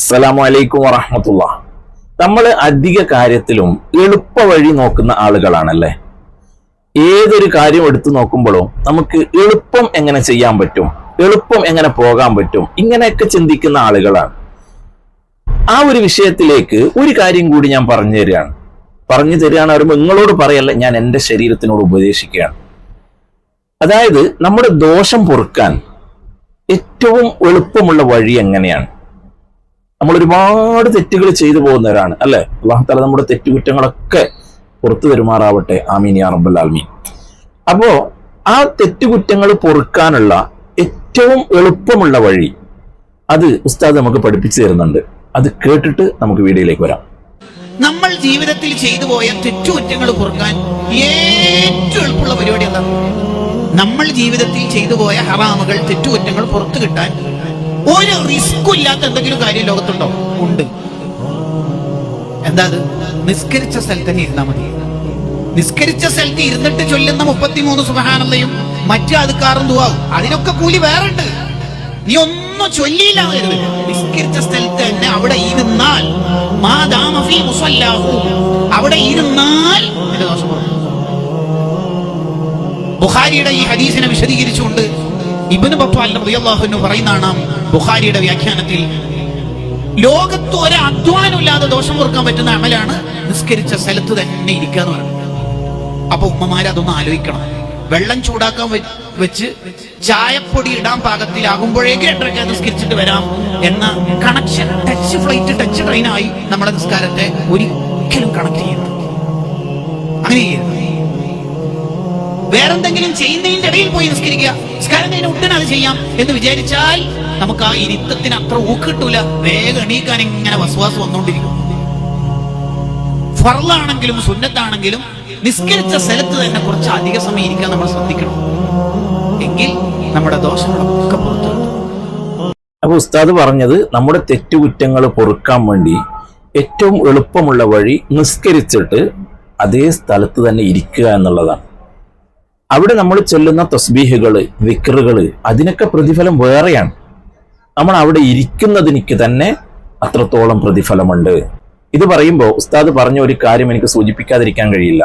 അസ്സലാമു അലൈക്കും വറഹ്മത്തുള്ളാഹ്. നമ്മൾ അധിക കാര്യത്തിലും എളുപ്പ വഴി നോക്കുന്ന ആളുകളാണല്ലേ. ഏതൊരു കാര്യം എടുത്തു നോക്കുമ്പോഴും നമുക്ക് എളുപ്പം എങ്ങനെ ചെയ്യാൻ പറ്റും, എളുപ്പം എങ്ങനെ പോകാൻ പറ്റും, ഇങ്ങനെയൊക്കെ ചിന്തിക്കുന്ന ആളുകളാണ്. ആ ഒരു വിഷയത്തിലേക്ക് ഒരു കാര്യം കൂടി ഞാൻ പറഞ്ഞു തരികയാണ്. പറയുമ്പോൾ നിങ്ങളോട് പറയല്ല, ഞാൻ എൻ്റെ ശരീരത്തിനോട് ഉപദേശിക്കുകയാണ്. അതായത് നമ്മുടെ ദോഷം പൊറുക്കാൻ ഏറ്റവും എളുപ്പമുള്ള വഴി എങ്ങനെയാണ്? നമ്മൾ ഒരുപാട് തെറ്റുകൾ ചെയ്തു പോകുന്നവരാണ് അല്ലെ. അല്ലാഹു തആല നമ്മുടെ തെറ്റുകുറ്റങ്ങളൊക്കെ പുറത്തു തരുമാറാവട്ടെ, ആമീൻ യാ റബ്ബൽ ആലമീൻ. അപ്പോ ആ തെറ്റുകുറ്റങ്ങൾ പൊറുക്കാനുള്ള ഏറ്റവും എളുപ്പമുള്ള വഴി അത് ഉസ്താദ് നമുക്ക് പഠിപ്പിച്ചു തരുന്നുണ്ട്. അത് കേട്ടിട്ട് നമുക്ക് വീഡിയോയിലേക്ക് വരാം. നമ്മൾ ജീവിതത്തിൽ ചെയ്തു പോയ തെറ്റുകുറ്റങ്ങൾ പൊറുക്കാൻ ഏറ്റവും എളുപ്പമുള്ള പരിപാടി എന്താ? നമ്മൾ ജീവിതത്തിൽ ചെയ്തു പോയ ഹറാമുകൾ, തെറ്റുകുറ്റങ്ങൾ പുറത്തു കിട്ടാൻ ഒരു റിസ്കും ഇല്ലാത്ത എന്തെങ്കിലും കാര്യം ലോകത്തുണ്ടോ? ഉണ്ട്. എന്താ അത്? നിസ്കരിച്ച സ്ഥലത്ത് തന്നെ ഇരുന്നാൽ മതി. നിസ്കരിച്ച സ്ഥലത്ത് ഇരുന്നിട്ട് ചൊല്ലുന്ന 33 സുബ്ഹാനല്ലാഹും മറ്റു അദ്കാറും ദുആവും, അതിനൊക്കെ കൂലി വേറെ ഉണ്ട്. നീ ഒന്നും ചൊല്ലിയില്ല, നിസ്കരിച്ച സ്ഥലത്ത് തന്നെ അവിടെ ഇരുന്നാൽ, മാദാമ ഫീ മുസല്ലാഹു, അവിടെ ഇരുന്നാൽ നിന്റെ ദോഷം പുറത്തു. ബുഖാരിയുടെ ഈ ഹദീസിനെ വിശദീകരിച്ചുകൊണ്ട് ഇബ്നു ബത്വാൽ റളിയല്ലാഹു അൻഹു പറയുന്നതാണ് ബുഖാരിയുടെ വ്യാഖ്യാനത്തിൽ, ലോകത്ത് ഒരു അധ്വാനമില്ലാതെ ദോഷം പൊറുക്കാൻ പറ്റുന്ന അമലാണ് നിസ്കരിച്ച സ്ഥലത്ത് തന്നെ ഇരിക്കുക എന്ന് പറയുന്നത്. അപ്പൊ ഉമ്മമാര് അതൊന്ന് ആലോചിക്കണം. വെള്ളം ചൂടാക്കാൻ വെച്ച് ചായപ്പൊടി ഇടാൻ പാകത്തിലാകുമ്പോഴേക്ക് എട്ടരയ്ക്ക് നിസ്കരിച്ചിട്ട് വരാം എന്ന കണക്ഷൻ, ടച്ച് ഫ്ലൈറ്റ്, ടച്ച് ട്രെയിനായി നമ്മുടെ നിസ്കാരത്തെ ഒരിക്കലും കണക്ട് ചെയ്യുന്നു. അങ്ങനെ ചെയ്യുന്നു. വേറെന്തെങ്കിലും ചെയ്യുന്നതിന്റെ ഇടയിൽ പോയി നിസ്കരിക്കുക, നിസ്കാരം കഴിഞ്ഞ ഉടനെ അത് ചെയ്യാം എന്ന് വിചാരിച്ചാൽ നമുക്ക് ആ ഇരുത്തത്തിന് അത്ര ഊക്ക് കിട്ടൂല. വേഗം എണീക്കാൻ ഇങ്ങനെ വസ്വാസ് വന്നുകൊണ്ടിരിക്കും. ഫർളാണെങ്കിലും സുന്നത്താണെങ്കിലും നിസ്കരിച്ച സ്ഥലത്ത് തന്നെ കുറച്ച് അധിക സമയം ഇരിക്കാൻ നമ്മൾ ശ്രദ്ധിക്കണം. എങ്കിൽ നമ്മുടെ ദോഷങ്ങളൊക്കെ പുറത്തു കിട്ടും. അപ്പൊ ഉസ്താദ് പറഞ്ഞത് നമ്മുടെ തെറ്റുകുറ്റങ്ങൾ പൊറുക്കാൻ വേണ്ടി ഏറ്റവും എളുപ്പമുള്ള വഴി നിസ്കരിച്ചിട്ട് അതേ സ്ഥലത്ത് തന്നെ ഇരിക്കുക എന്നുള്ളതാണ്. അവിടെ നമ്മൾ ചൊല്ലുന്ന തസ്ബീഹുകള്, വിക്റുകള്, അതിനൊക്കെ പ്രതിഫലം വേറെയാണ്. നമ്മൾ അവിടെ ഇരിക്കുന്നതിന് തന്നെ അത്രത്തോളം പ്രതിഫലമുണ്ട്. ഇത് പറയുമ്പോൾ ഉസ്താദ് പറഞ്ഞ ഒരു കാര്യം എനിക്ക് സൂചിപ്പിക്കാതിരിക്കാൻ കഴിയില്ല.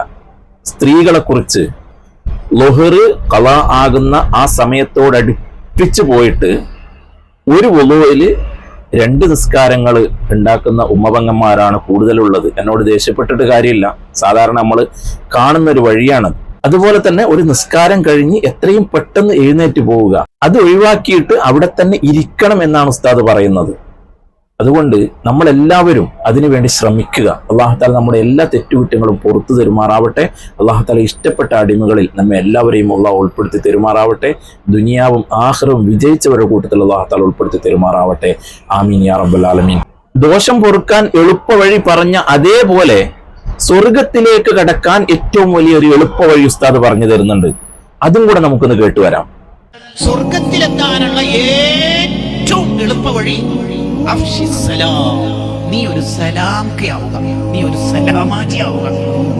സ്ത്രീകളെ കുറിച്ച് ളുഹർ ഖളാ ആകുന്ന ആ സമയത്തോടടുപ്പിച്ച് പോയിട്ട് ഒരു വുളുവില് 2 നിസ്കാരങ്ങൾ ഉണ്ടാക്കുന്ന ഉമ്മപങ്ങന്മാരാണ് കൂടുതലുള്ളത്. എന്നോട് ദേഷ്യപ്പെട്ടിട്ട് കാര്യമില്ല, സാധാരണ നമ്മൾ കാണുന്ന ഒരു വഴിയാണ്. അതുപോലെ തന്നെ ഒരു നിസ്കാരം കഴിഞ്ഞ് എത്രയും പെട്ടെന്ന് എഴുന്നേറ്റ് പോവുക, അത് ഒഴിവാക്കിയിട്ട് അവിടെ തന്നെ ഇരിക്കണം എന്നാണ് ഉസ്താദ് പറയുന്നത്. അതുകൊണ്ട് നമ്മൾ എല്ലാവരും അതിനുവേണ്ടി ശ്രമിക്കുക. അല്ലാഹു തആല നമ്മുടെ എല്ലാ തെറ്റുകുറ്റങ്ങളും പുറത്തു തരുമാറാവട്ടെ. അല്ലാഹു തആല ഇഷ്ടപ്പെട്ട അടിമകളിൽ നമ്മെ എല്ലാവരെയും അല്ലാഹു ഉൾപ്പെടുത്തി തരുമാറാവട്ടെ. ദുനിയാവും ആഖിറവും വിജയിച്ചവരുടെ കൂട്ടത്തിൽ അല്ലാഹു തആല ഉൾപ്പെടുത്തി തരുമാറാവട്ടെ. ആമീൻ യാ റബ്ബൽ ആലമീൻ. ദോഷം പൊറുക്കാൻ എളുപ്പ വഴി പറഞ്ഞ അതേപോലെ സ്വർഗത്തിലേക്ക് കടക്കാൻ ഏറ്റവും വലിയൊരു എളുപ്പ വഴി ഉസ്താദ് പറഞ്ഞു തരുന്നുണ്ട്. അതും കൂടെ നമുക്കൊന്ന് കേട്ടുവരാം. സ്വർഗത്തിലെത്താനുള്ള ഏറ്റവും എളുപ്പ വഴി നീ ഒരു സലാംകയാവുക, നീ ഒരു സലാമാജിയാവുക.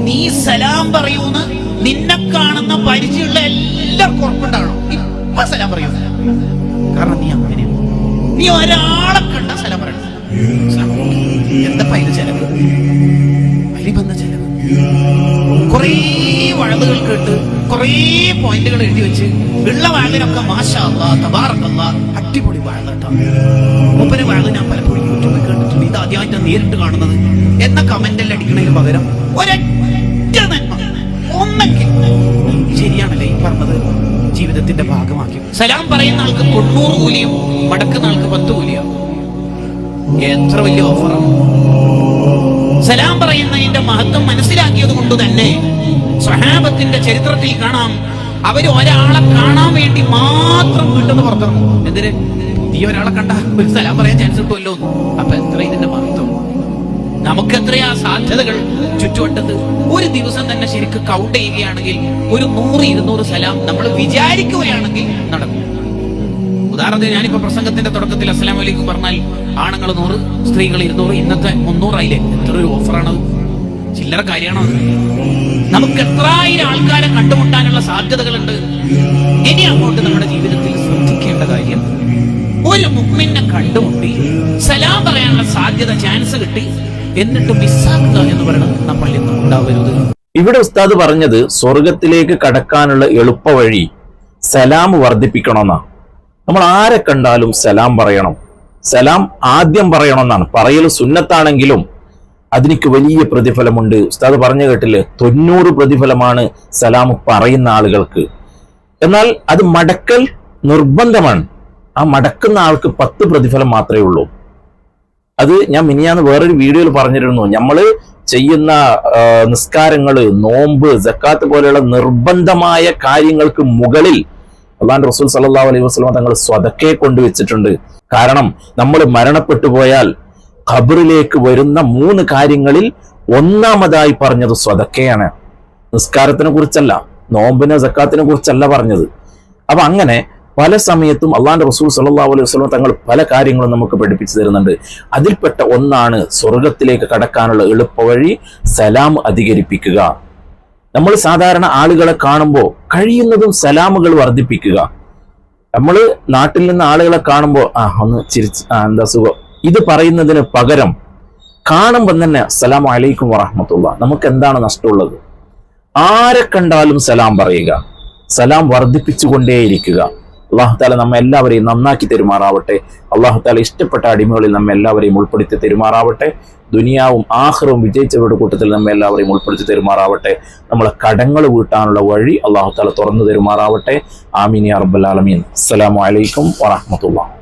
നീ സലാം പറയൂന്ന് നിന്നെ കാണുന്ന പരിചയമുള്ള എല്ലാവർക്കും ഉറപ്പുണ്ടാകണം. ഇപ്പൊ സലാം പറയൂ, കാരണം നീ അങ്ങനെ, നീ ഒരാളെ കണ്ട സലാം പറയണം. എന്താ പൈന ചെലവ്, പരിബന്ധ ചെലവ്, കുറേ വഴതുകൾ കേട്ട് കുറേ പോയിന്റുകൾ എഴുതി വെച്ച് ഉള്ള വാഴനൊക്കെ മാഷാ അല്ലാഹ് തബാറക്കല്ലാഹ് അടിപൊളി വാഴട്ടാണ്. ഒപ്പനെ വാഴ ഞാൻ പലപ്പോഴും യൂട്യൂബിൽ കേട്ടിട്ടുണ്ട്, ഇത് ആദ്യമായിട്ട് നേരിട്ട് കാണുന്നത് എന്ന കമന്റിൽ അടിക്കുന്നതിന് പകരം ഒരൊറ്റ നന്മ ഒന്നെങ്കിൽ ശരിയാണല്ലേ ഈ പറഞ്ഞത് ജീവിതത്തിന്റെ ഭാഗമാക്കി. സലാം പറയുന്ന ആൾക്ക് 90 കൂലിയും മടക്കുന്ന ആൾക്ക് 10 കൂലിയും. എത്ര വലിയ ഓഫറാണ്! സലാം പറയുന്നതിന്റെ മഹത്വം മനസ്സിലാക്കിയത് കൊണ്ട് തന്നെ സ്വഹാബത്തിന്റെ ചരിത്രത്തിൽ കാണാം, അവര് ഒരാളെ കാണാൻ വേണ്ടി മാത്രം വീട്ടിൽ പുറത്തിറങ്ങും. എന്തിന്? ഈ ഒരാളെ കണ്ട ഒരു സലാം പറയാൻ ചാൻസ് കിട്ടുമല്ലോ. അപ്പൊ എത്ര ഇതിന്റെ മഹത്വം! നമുക്ക് എത്രയാ സാധ്യതകൾ ചുറ്റുവട്ടത്ത്. ഒരു ദിവസം തന്നെ ശരിക്കും കൗണ്ട് ചെയ്യുകയാണെങ്കിൽ ഒരു 100-200 സലാം നമ്മൾ വിചാരിക്കുകയാണെങ്കിൽ നടക്കും. ഉദാഹരണത്തിന് ഞാനിപ്പോ പ്രസംഗത്തിന്റെ തുടക്കത്തിൽ അസ്സലാമു അലൈക്കും പറഞ്ഞാൽ ആണുങ്ങൾ 100, സ്ത്രീകൾ 200, ഇന്നത്തെ 300 ആയില്ലേ? എത്ര ഒരു ഓഫറാണത്! ചില്ലറ കാര്യമാണോ? നമുക്ക് എത്രായിരം ആൾക്കാരെ കണ്ടുമുട്ടാനുള്ള സാധ്യതകളുണ്ട്. ഇനി അങ്ങോട്ട് നമ്മുടെ ജീവിതത്തിൽ ശ്രദ്ധിക്കേണ്ട കാര്യം, ഒരു മുഅ്മിനെ കണ്ടുമുട്ടി സലാം പറയാനുള്ള സാധ്യത, ചാൻസ് കിട്ടി, എന്നിട്ട് മിസ്സാക്കുക എന്ന് പറയുന്നത് നമ്മളിൽ നിന്നും ഉണ്ടാവരുത്. ഇവിടെ ഉസ്താദ് പറഞ്ഞത് സ്വർഗത്തിലേക്ക് കടക്കാനുള്ള എളുപ്പ വഴി സലാം വർദ്ധിപ്പിക്കണമെന്നാണ്. നമ്മൾ ആരെ കണ്ടാലും സലാം പറയണം. സലാം ആദ്യം പറയണമെന്നാണ്. പറയൽ സുന്നത്താണെങ്കിലും അതിനിക്ക് വലിയ പ്രതിഫലമുണ്ട്. ഉസ്താദ് പറഞ്ഞു കേട്ടില്ലേ, 90 പ്രതിഫലമാണ് സലാം പറയുന്ന ആളുകൾക്ക്. എന്നാൽ അത് മടക്കൽ നിർബന്ധമാണ്. ആ മടക്കുന്ന ആൾക്ക് 10 പ്രതിഫലം മാത്രമേ ഉള്ളൂ. അത് ഞാൻ മിനിയാന്ന് വേറൊരു വീഡിയോയിൽ പറഞ്ഞിരുന്നു. നമ്മള് ചെയ്യുന്ന നിസ്കാരങ്ങള്, നോമ്പ്, സക്കാത്ത് പോലെയുള്ള നിർബന്ധമായ കാര്യങ്ങൾക്ക് മുകളിൽ അല്ലാഹുവിന്റെ റസൂൽ സല്ലല്ലാഹു അലൈഹി വസല്ലം തങ്ങൾ സ്വതക്കയെ കൊണ്ടുവച്ചിട്ടുണ്ട്. കാരണം നമ്മൾ മരണപ്പെട്ടു പോയാൽ ഖബറിലേക്ക് വരുന്ന 3 കാര്യങ്ങളിൽ ഒന്നാമതായി പറഞ്ഞത് സ്വതക്കയാണ്. നിസ്കാരത്തിനെ കുറിച്ചല്ല, നോമ്പിനെ സക്കാത്തിനെ കുറിച്ചല്ല പറഞ്ഞത്. അപ്പൊ അങ്ങനെ പല സമയത്തും അള്ളാഹുവിന്റെ റസൂൽ സല്ലല്ലാഹു അലൈഹി വസല്ലം തങ്ങൾ പല കാര്യങ്ങളും നമുക്ക് പഠിപ്പിച്ചു തരുന്നുണ്ട്. അതിൽപ്പെട്ട ഒന്നാണ് സ്വർഗത്തിലേക്ക് കടക്കാനുള്ള എളുപ്പവഴി സലാം അധികരിപ്പിക്കുക. നമ്മൾ സാധാരണ ആളുകളെ കാണുമ്പോൾ കഴിയുന്നതും സലാമുകൾ വർദ്ധിപ്പിക്കുക. നമ്മൾ നാട്ടിൽ നിന്ന് ആളുകളെ കാണുമ്പോൾ ഒന്ന് ചിരിച്ച് എന്താ സുഖം ഇത് പറയുന്നതിന് പകരം കാണുമ്പോൾ തന്നെ അസ്സലാമു അലൈക്കും വറഹ്മത്തുള്ളാഹി, നമുക്ക് എന്താണ് നഷ്ടമുള്ളത്? ആരെ കണ്ടാലും സലാം പറയുക, സലാം വർദ്ധിപ്പിച്ചുകൊണ്ടേയിരിക്കുക. അല്ലാഹു തആല നമ്മെ എല്ലാവരെയും നന്നാക്കി തെരുമാറാവട്ടെ. അല്ലാഹു തആല ഇഷ്ടപ്പെട്ട അടിമകളിൽ നമ്മെ എല്ലാവരെയും ഉൾപ്പെടുത്തി തെരുമാറാവട്ടെ. ദുനിയാവും ആഖിറവും വിജയിച്ചവരുടെ കൂട്ടത്തിൽ നമ്മെ എല്ലാവരെയും ഉൾപ്പെടുത്തി തെരുമാറാവട്ടെ. നമ്മളെ കടങ്ങൾ വീട്ടാനുള്ള വഴി അല്ലാഹു തആല തുറന്നു തെരുമാറാവട്ടെ. ആമീൻ യാ റബ്ബൽ ആലമീൻ. അസ്സലാമു അലൈക്കും വറഹ്മത്തുള്ളാഹി.